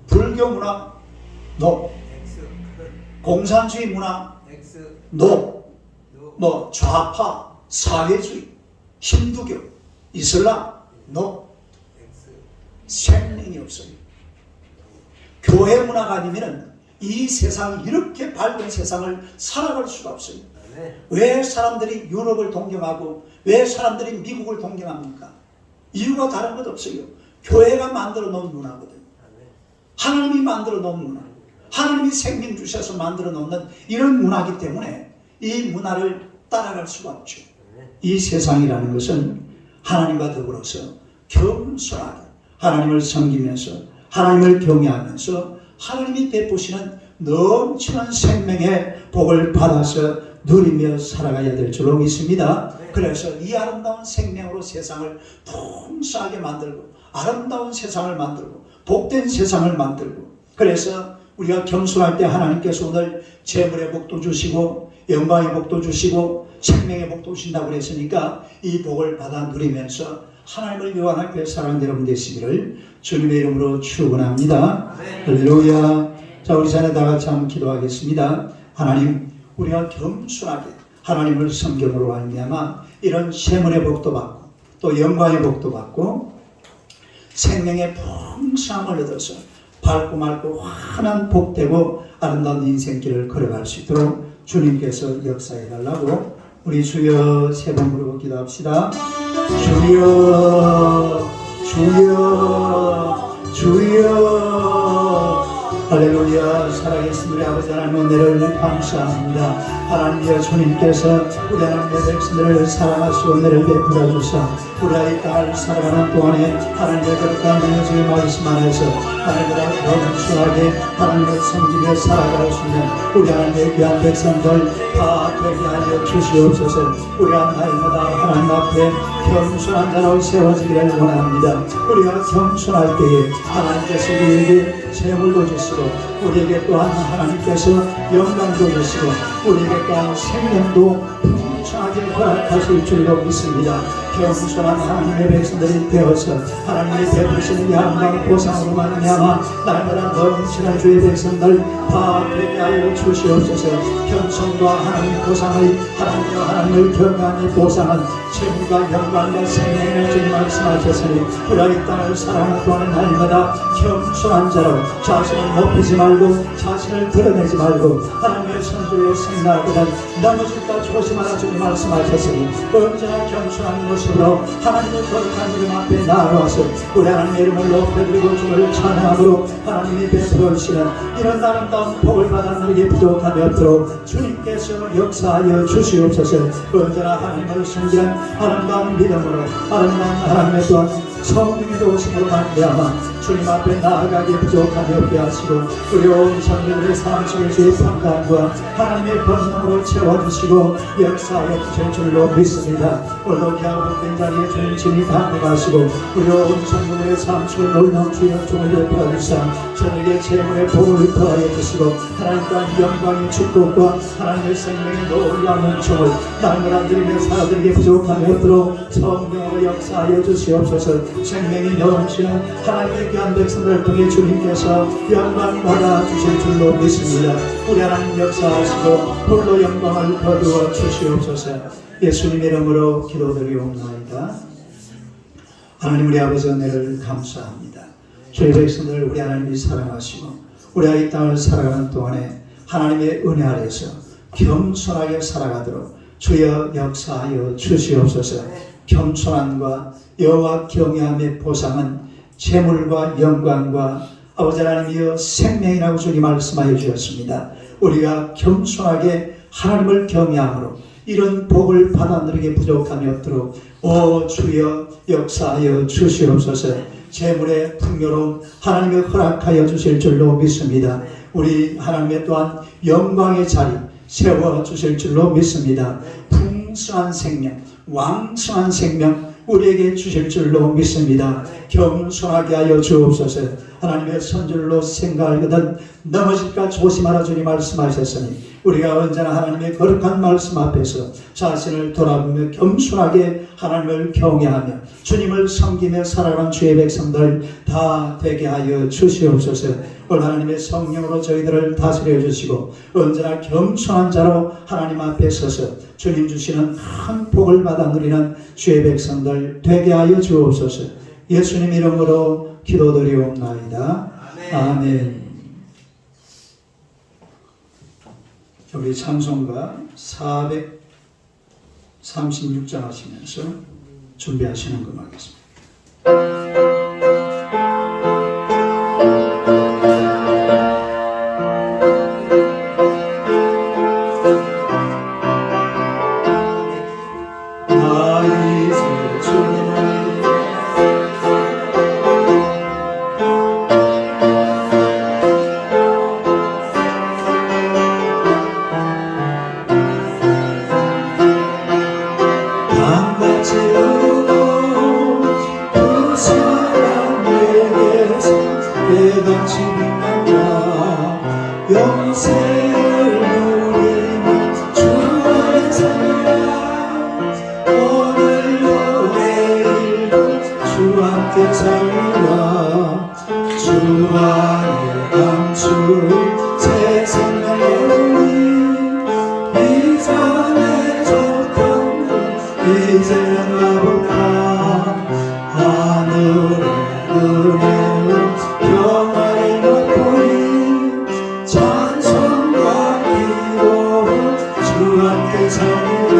불교 문화, 노. 공산주의 문화, 노. 좌파, 사회주의, 힌두교, 이슬람, 노. 생명이 없어요. 교회 문화가 아니면 이 세상, 이렇게 밝은 세상을 살아갈 수가 없어요. 왜 사람들이 유럽을 동경하고 왜 사람들이 미국을 동경합니까? 이유가 다른 것 없어요. 교회가 만들어 놓은 문화거든요. 하나님이 만들어 놓은 문화, 하나님이 생명 주셔서 만들어 놓는 이런 문화이기 때문에 이 문화를 따라갈 수가 없죠. 이 세상이라는 것은 하나님과 더불어서 겸손하게 하나님을 섬기면서 하나님을 경외하면서 하나님이 베푸시는 넘치는 생명의 복을 받아서 누리며 살아가야 될 줄로 믿습니다. 그래서 이 아름다운 생명으로 세상을 풍성하게 만들고 아름다운 세상을 만들고 복된 세상을 만들고, 그래서 우리가 겸손할 때 하나님께서 오늘 재물의 복도 주시고 영광의 복도 주시고 생명의 복도 주신다고 그랬으니까 이 복을 받아 누리면서 하나님을 요한하게 사랑하는 여러분 되시기를 주님의 이름으로 축원합니다. 할렐루야. 자, 우리 자녀 다 같이 한번 기도하겠습니다. 하나님, 우리가 겸손하게 하나님을 섬김으로 말미암아 이런 세문의 복도 받고 또 영광의 복도 받고 생명의 풍성함을 얻어서 밝고 맑고 환한 복되고 아름다운 인생길을 걸어갈 수 있도록 주님께서 역사해 달라고 우리 주여 세 번 부르고 기도합시다. 주여 주여 주여. 할렐루야. 살아계신 우리 아버지 하나님, 은혜를 감사합니다. 하나님이여, 주님께서 우리 하나님의 백성들을 사랑하시고 은혜를 베풀어 주사 우리의 땅을 살아가는 동안에 하나님의 거룩한 능력의 말씀 안에서 하나님보다 겸손하게 하나님을 섬기며 살아갈 수 있는 우리 하나님의 귀한 백성들 다 되게 하여 주시옵소서. 우리가 날마다 하나님 앞에 겸손한 자로 세워지기를 원합니다. 우리가 겸손할 때에 하나님께서 우리에게 재물도 주시고 우리에게 또한 하나님께서 영광도 주시고 우리에게 또한 생명도 풍성하게 허락하실 줄로 믿습니다. 겸손한 하나님의 백성들이 되어서 하나님의 베푸시는 양방 보상으로 말미암아 날마다 넘치는 주의 백성들 다 되게 하여 주시옵소서. 겸손과 하나님 보상의 하나님을 경외하는 보상은 재물과 영광과 생명의 주님 말씀하셨으니 우리의 땅을 사랑하는 동안에 날마다 겸손한 자로 자신을 높이지 말고 자신을 드러내지 말고 하나님의 선줄로 생각하거든 넘어질까 조심하라 주님 말씀하셨으니 언제나 겸손한 모습으로 하나님의 거룩한 이름 앞에 나아와서 우리 하나님의 이름을 높여드리고 주를 찬양함으로 하나님이 베풀어 주시는 이런 아름다운 복을 받아 누리기 부족함이 없도록 주님께서 역사하여 주시옵소서. 언제나 하나님을 섬기는 아름다운 믿음으로 아름다운 하나님의 또한 성령의 도우심으로 말미암아 주님 앞에 나아가기 부족함이 없게 하시고 우리 온 성도들의 삶 속에 주의 평강과 하나님의 권능으로 채워주시고 역사하여 주실 줄로 믿습니다. 오늘도 기하복된 자리에 주님 진이 담대하시고 우리 온 성도들의 삶 속에 놀라운 주의 은총을 베풀어 주사 저에게 재물의 복을 더하여 주시고 하나님과 영광의 축복과 하나님의 생명의 놀라운 은총을 날마다 드리며 살아드리기 부족함이 없도록 성령으로 역사하여 주시옵소서. 생명이 넘치는 하나님의 귀한 백성들을 통해 주님께서 영광 받아 주실 줄로 믿습니다. 우리 하나님 역사하시고 홀로 영광을 거두어 주시옵소서. 예수님 이름으로 기도드리옵나이다. 하나님 우리 아버지 은혜를 감사합니다. 주의 백성들을 우리 하나님이 사랑하시고 우리가 이 땅을 살아가는 동안에 하나님의 은혜 아래서 겸손하게 살아가도록 주여 역사하여 주시옵소서. 겸손함과 여호와 경외함의 보상은 재물과 영광과 아버지 하나님이여 생명이라고 주님 말씀하여 주셨습니다. 우리가 겸손하게 하나님을 경외함으로 이런 복을 받아 누리게 부족함이 없도록 오 주여 역사하여 주시옵소서. 재물의 풍요로움 하나님이 허락하여 주실 줄로 믿습니다. 우리 하나님의 또한 영광의 자리 세워주실 줄로 믿습니다. 풍성한 생명 왕성한 생명 우리에게 주실 줄로 믿습니다. 겸손하게 하여 주옵소서. 하나님의 선줄로 생각하거든 넘어질까 조심하라 주님 말씀하셨으니 우리가 언제나 하나님의 거룩한 말씀 앞에서 자신을 돌아보며 겸손하게 하나님을 경외하며 주님을 섬기며 살아가는 주의 백성들 다 되게 하여 주시옵소서. 오늘 하나님의 성령으로 저희들을 다스려 주시고 언제나 겸손한 자로 하나님 앞에 서서 주님 주시는 큰 복을 받아 누리는 주의 백성들 되게 하여 주옵소서. 예수님 이름으로 기도드리옵나이다. 아멘. 우리 찬송가 436장 하시면서 준비하시는 것 하겠습니다. 영생을 누리며 주 안에서 오늘도 내일도 주 함께 살리라. 주 안에 감추 새 생명 얻으니 이전에 줬던 것 이제는 나보다 하늘의 은혜로 평화를 맛보니 찬송과 기도로 주 함께 살리라.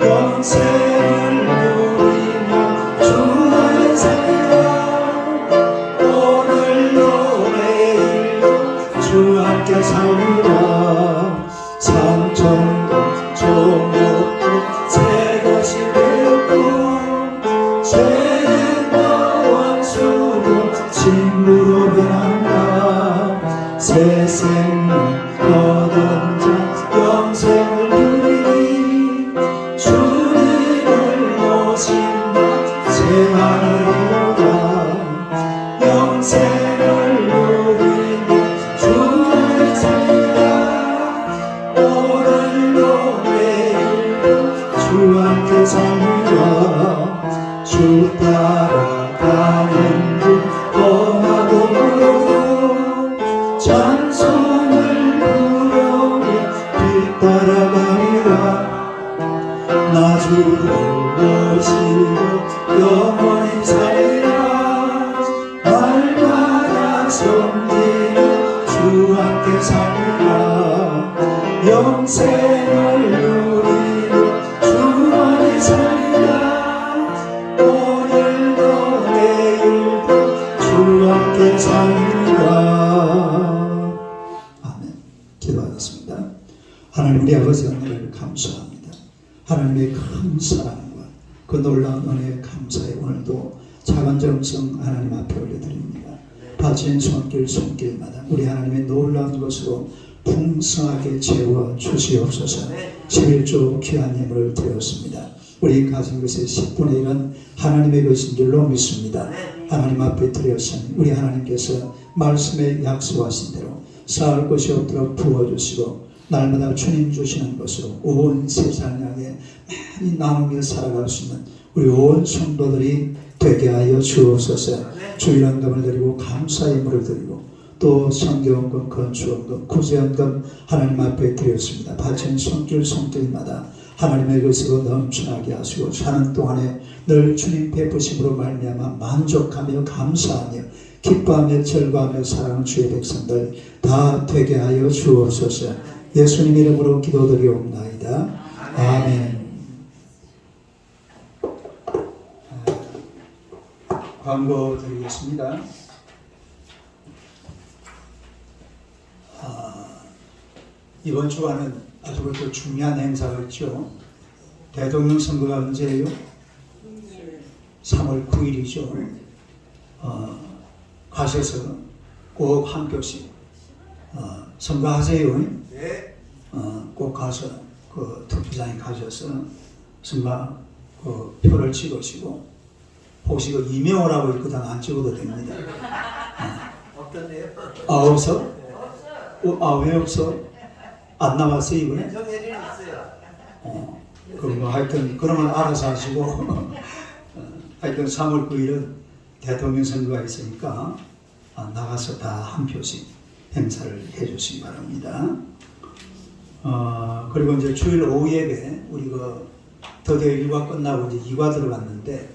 영생을 누리며 주 안에 살리라. 오늘도 내일도 주 함께 살리라. 삼천도 조목도 새 것이 되었고 죄도 원수도 친구로 변한다. 새 생명 얻은 자 영생을 누리니 주님을 모신다. 새 하늘이로다. 영생을 누리니 주 안에 살리라. 오늘도 내일도 주 함께 살리라. 주 따라가는 길 험하고 무료고 찬송을 부르며 뒤따라가리라. 나 주를 모시고 영원히 살리라. 날마다 섬기며 주 함께 살리라. 영생을 누리며 주 안에 살리라. 오늘도 내일도 주 함께 살리라. 아멘. 기도하겠습니다. 하나님 우리 아버지 은혜를 감사합니다. 하나님의 큰 사랑과 그 놀라운 은혜에 감사해 오늘도 작은 정성 하나님 앞에 올려드립니다. 바친 손길마다 우리 하나님의 놀라운 것으로 풍성하게 채워 주시옵소서. 11조 귀한 예물을 드렸습니다. 우리 가진 것의 10분의 1은 하나님의 것인 줄로 믿습니다. 하나님 앞에 드렸으니 우리 하나님께서 말씀에 약속하신 대로 쌓을 것이 없도록 부어주시고 날마다 주님 주시는 것으로 온 세상 향에 많이 나누며 살아갈 수 있는 우리 온 성도들이 되게 하여 주옵소서. 주일헌금을 드리고 감사의 예물을 드리고 또 성경헌금, 건축헌금, 구제헌금 하나님 앞에 드렸습니다. 바친 손길마다 하나님의 것으로 넘쳐나게 하시고 사는 동안에 늘 주님 베푸심으로 말미암아 만족하며 감사하며 기뻐하며 절거하며 사랑하는 주의 백성들 다 되게 하여 주옵소서. 예수님 이름으로 기도드리옵나이다. 아멘. 광고 드리겠습니다. 이번 주간은 아주 또 중요한 행사가 있죠. 대통령 선거가 언제예요? 3월 9일이죠. 가셔서 꼭 한 표씩 선거하세요. 네. 꼭 가서 그 투표장에 가셔서 선거 그 표를 찍으시고 혹시 그 이명호라고 있거든 안 찍어도 됩니다. 없던데요? 없어? 왜 없어? 안 나왔어 이번에? 정해진 있어요. 그럼 뭐 하여튼 그러면 알아서 하시고 하여튼 3월 9일은 대통령 선거가 있으니까 나가서 다 한 표씩 행사를 해주시기 바랍니다. 그리고 이제 주일 오후 예배 우리 그 드디어 1과 끝나고 이제 2과 들어갔는데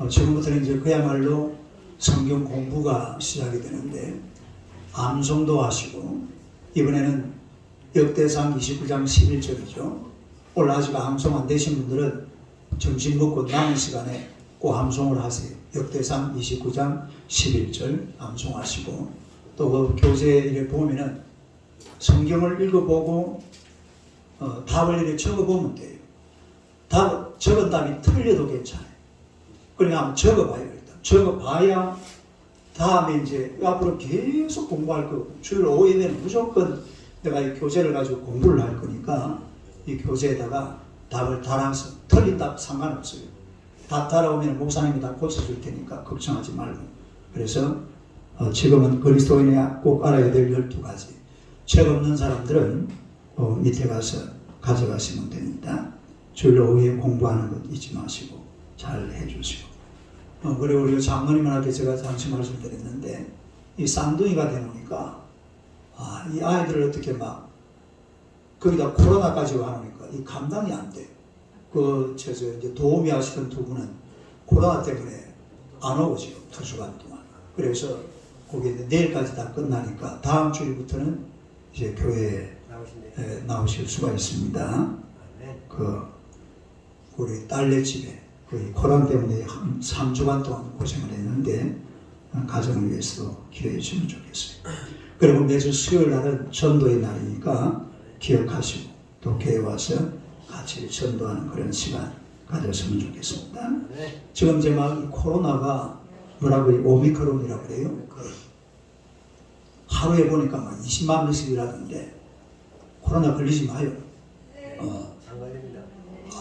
지금부터는 이제 그야말로 성경 공부가 시작이 되는데 암송도 하시고 이번에는 역대상 29장 11절이죠. 오늘 아직 암송 안 되신 분들은 점심 먹고 남은 시간에 꼭 암송을 하세요. 역대상 29장 11절 암송하시고 또 그 교재에 보면은 성경을 읽어보고 답을 이렇게 적어보면 돼요. 적은 답이 틀려도 괜찮아요. 그러니까 한번 적어봐요. 일단 적어봐야 다음에 이제 앞으로 계속 공부할 거고 주일 오후 예배는 무조건 내가 이 교재를 가지고 공부를 할 거니까 이 교재에다가 답을 달아서 틀린 답 상관없어요. 답 달아오면 목사님이 다 고쳐줄 테니까 걱정하지 말고. 그래서 지금은 그리스도인이 꼭 알아야 될 12가지 책 없는 사람들은 밑에 가서 가져가시면 됩니다. 주일 오후에 공부하는 것 잊지 마시고 잘 해주시고. 그리고 우리 장로님한테 제가 잠시 말씀드렸는데 이 쌍둥이가 되놓으니까 이 아이들을 어떻게 막 거기다 코로나까지 와놓으니까 이 감당이 안 돼. 이제 도우미 하시던 두 분은 코로나 때문에 안 오죠. 2주간 동안. 그래서 거기 내일까지 다 끝나니까 다음 주일부터는 이제 교회에 나오실 수가 있습니다. 우리 딸네 집에 코로나 때문에 한 3주간 동안 고생을 했는데 가정을 위해서 기도해 주시면 좋겠어요. 그리고 매주 수요일 날은 전도의 날이니까 기억하시고 또 교회 와서 같이 전도하는 그런 시간 가졌으면 좋겠습니다. 지금 이제 막 이 코로나가 뭐라고 오미크론이라고 그래요. 하루에 보니까 막 20만 명씩이라던데 코로나 걸리지 마요. 안 걸립니다.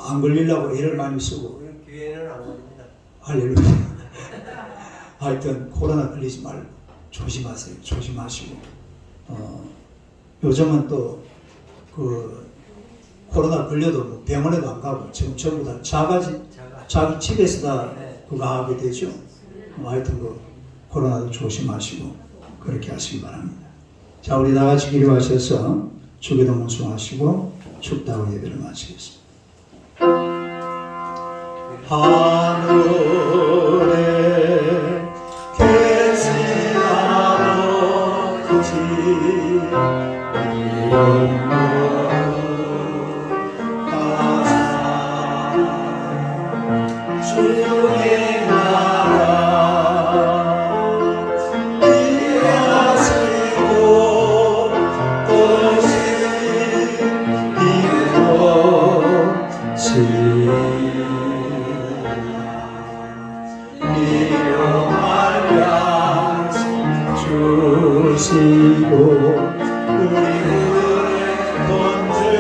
안 걸리려고 애를 많이 쓰고. 우리 교회는 안 걸립니다. 할렐루야. 하여튼 코로나 걸리지 말고 조심하세요. 조심하시고. 요즘은 또 코로나 걸려도 뭐 병원에도 안 가고 지금 전부 다 자기 집에서 다 그거 하게 되죠. 하여튼 코로나도 조심하시고 그렇게 하시기 바랍니다. 자, 우리 다 같이 기도하셔서 주기도 문송하시고 축다고 예배를 마치겠습니다. 하늘에 계신 아버지 주의 나라 일하시고 오신 이곳이 일용할 양식 주시고 우리들의 본주의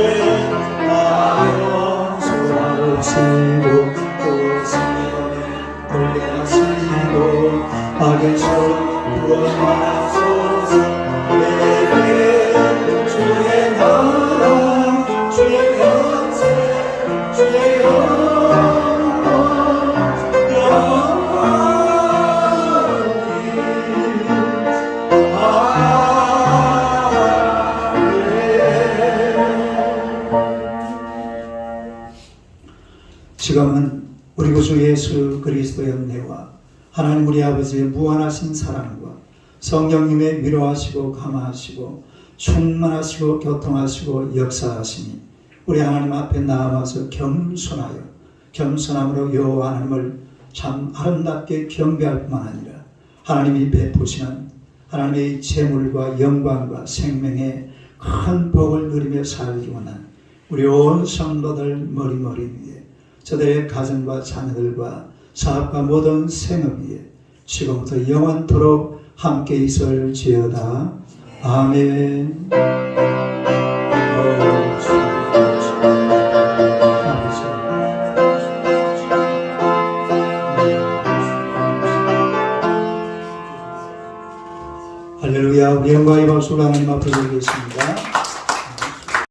용서하시고 돌려하시고 악에서 구원하소서. 내게 주의 나라 주의 권세 주의 영광 영원히 지금은 우리 구주 예수 그리스도의 은혜와 하나님 우리 아버지의 무한하신 사랑과 성령님의 위로하시고 감화하시고 충만하시고 교통하시고 역사하시니 우리 하나님 앞에 나와서 겸손함으로 여호와 하나님을 참 아름답게 경배할 뿐만 아니라 하나님이 베푸시는 하나님의 재물과 영광과 생명의 큰 복을 누리며 살기 원한 우리 온 성도들 머리머리 위에 저들의 가정과 자녀들과 사업과 모든 생업 위에 지금부터 영원토록 함께 있을지어다. 아멘.